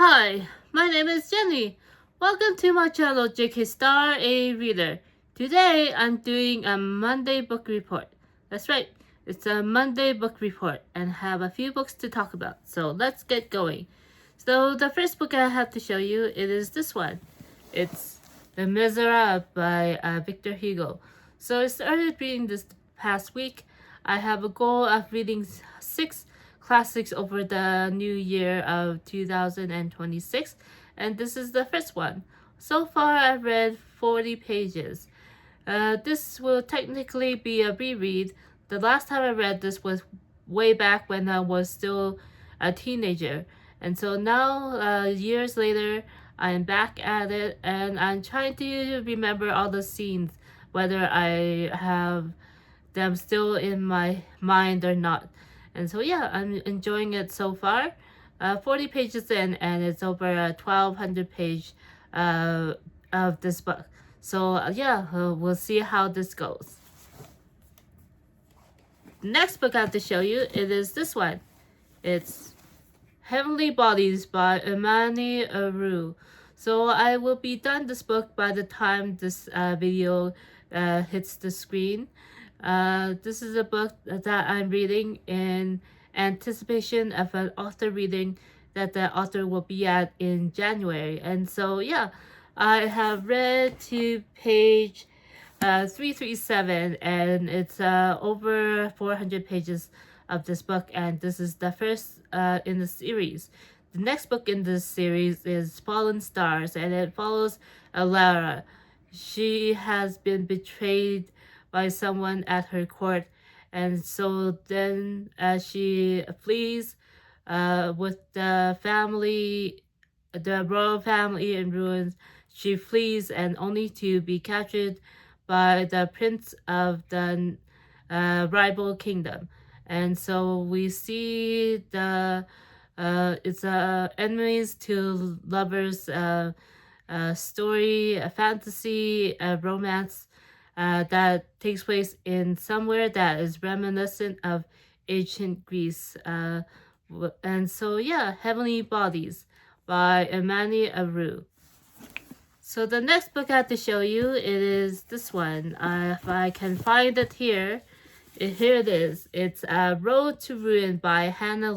Hi, my name is Jenny. Welcome to my channel JK Star A Reader. Today I'm doing a Monday book report. That's right, it's a Monday book report and have a few books to talk about. So let's get going. So the first book I have to show you, it is this one. It's Les Miserables by Victor Hugo. So I started reading this past week. I have a goal of reading 6 classics over the new year of 2026, and this is the first one. So far I've read 40 pages. This will technically be a reread. The last time I read this was way back when I was still a teenager, and so now years later I'm back at it and I'm trying to remember all the scenes, whether I have them still in my mind or not. And so yeah, I'm enjoying it so far. 40 pages in, and it's over a 1200 page of this book. So we'll see how this goes. The next book I have to show you, it is this one. It's Heavenly Bodies by Imani Erriu. So I will be done this book by the time this video hits the screen. This is a book that I'm reading in anticipation of an author reading that the author will be at in January. And so yeah, I have read to page 337, and it's over 400 pages of this book, and this is the first in the series. The next book in this series is Fallen Stars, and it follows Lara. She has been betrayed by someone at her court, and so then she flees with the royal family in ruins. She flees, and only to be captured by the prince of the rival kingdom. And so we see the it's enemies to lovers story, a fantasy, a romance that takes place in somewhere that is reminiscent of ancient Greece. And so yeah, Heavenly Bodies by Imani Erriu. So the next book I have to show you, it is this one. If I can find it here, here it is. It's Road to Ruin by Hana.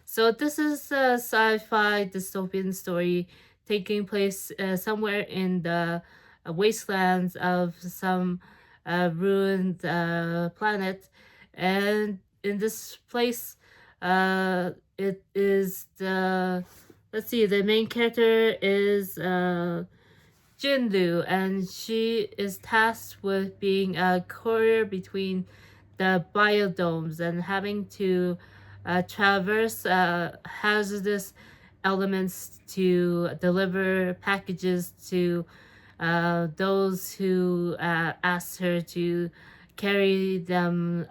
So this is a sci-fi dystopian story taking place somewhere in the wastelands of some ruined planet. And in this place, it is the main character is Jinlu, and she is tasked with being a courier between the biodomes and having to traverse hazardous elements to deliver packages to those who ask her to carry them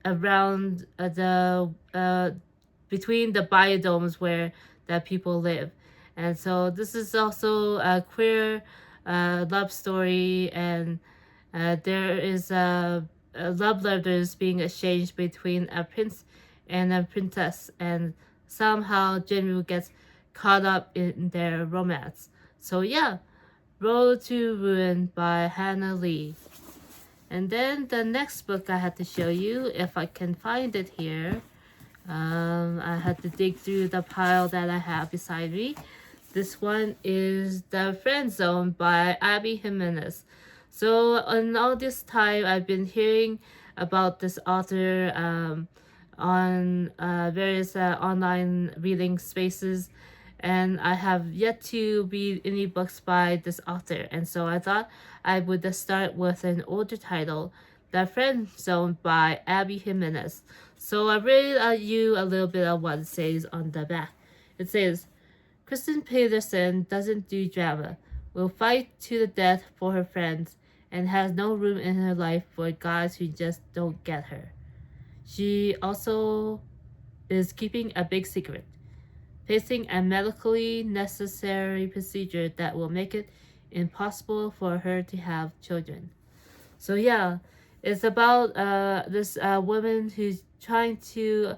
around between the biodomes where the people live. And so this is also a queer love story, and there is love letters being exchanged between a prince and a princess, and somehow Jinru gets caught up in their romance. So yeah, Road to Ruin by Hana. And then the next book I had to show you, if I can find it here, I had to dig through the pile that I have beside me. This one is The Friend Zone by Abby Jimenez. So in all this time, I've been hearing about this author on various online reading spaces, and I have yet to read any books by this author. And so I thought I would start with an older title, The Friend Zone by Abby Jimenez. So I read you a little bit of what it says on the back. It says, Kristen Peterson doesn't do drama, will fight to the death for her friends, and has no room in her life for guys who just don't get her. She also is keeping a big secret, facing a medically necessary procedure that will make it impossible for her to have children. So yeah, it's about this woman who's trying to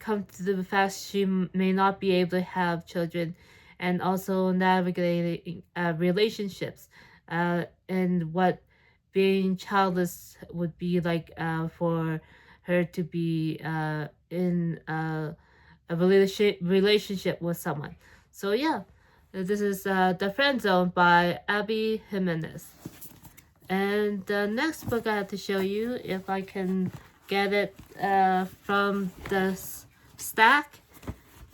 come to the fact she may not be able to have children, and also navigating relationships, and what being childless would be like for her to be in a relationship with someone. So yeah, this is The Friend Zone by Abby Jimenez. And the next book I have to show you, if I can get it from the stack,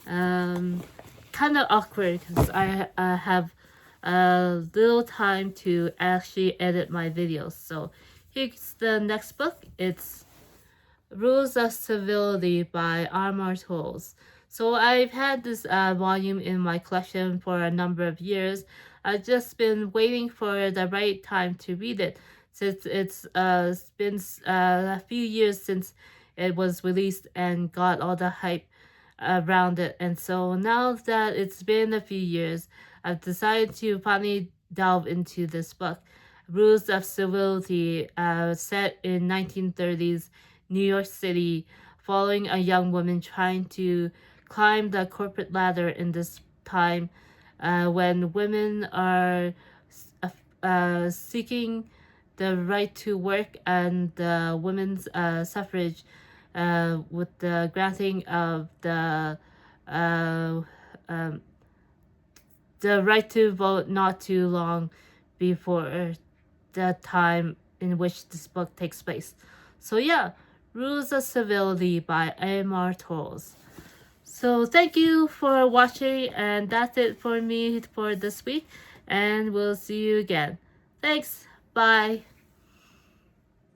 kind of awkward because I have a little time to actually edit my videos. So here's the next book. It's Rules of Civility by Amor Towles. So I've had this volume in my collection for a number of years. I've just been waiting for the right time to read it, since it's been a few years since it was released and got all the hype around it. And so now that it's been a few years, I've decided to finally delve into this book, Rules of Civility, set in 1930s New York City, following a young woman trying to climb the corporate ladder in this time when women are seeking the right to work and women's suffrage, with the granting of uh, um, the right to vote not too long before the time in which this book takes place. So yeah, Rules of Civility by Amor Towles. So thank you for watching, and that's it for me for this week, and we'll see you again. Thanks. Bye.